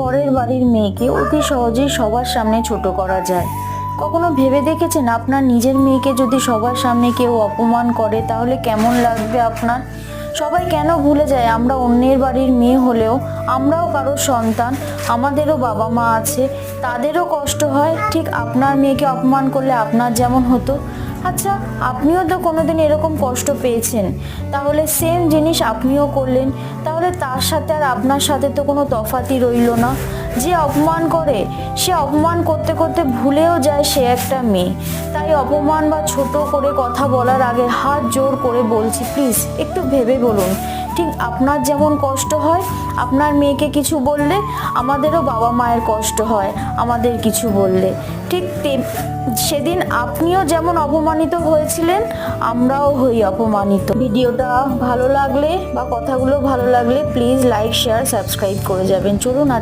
পরের বাড়ির মেয়েকে অতি সহজেই সবার সামনে ছোট করা যায়। কখনো ভেবে দেখেছেন আপনার নিজের মেয়েকে যদি সবার সামনে কেউ অপমান করে তাহলে কেমন লাগবে আপনার? সবাই কেন ভুলে যায় আমরা অন্যের বাড়ির মেয়ে হলেও আমরাও কারোর সন্তান, আমাদেরও বাবা মা আছে, তাদেরও কষ্ট হয়। ঠিক আপনার মেয়েকে অপমান করলে আপনার যেমন হতো। আচ্ছা, আপনিও তো কোনোদিন এরকম কষ্ট পেয়েছেন, তাহলে সেম জিনিস আপনিও করলেন, তাহলে তার সাথে আর আপনার সাথে তো কোনো তফাতই রইল না। যে অপমান করে সে অপমান করতে করতে ভুলেও যায় সে একটা মেয়ে। তাই অপমান বা ছোট করে কথা বলার আগে হাত জোর করে বলছি, প্লিজ একটু ভেবে বলুন। ঠিক আপনার যেমন কষ্ট হয় আপনার মেয়েকে কিছু বললে, আমাদেরও বাবা মায়ের কষ্ট হয় আমাদের কিছু বললে। ঠিক সেদিন আপনিও যেমন অপমানিত হয়েছিলেন, আমরাও হই অপমানিত। ভিডিওটা ভালো লাগলে বা কথাগুলো ভালো লাগলে প্লিজ লাইক, শেয়ার, সাবস্ক্রাইব করে যাবেন। চলুন আজকে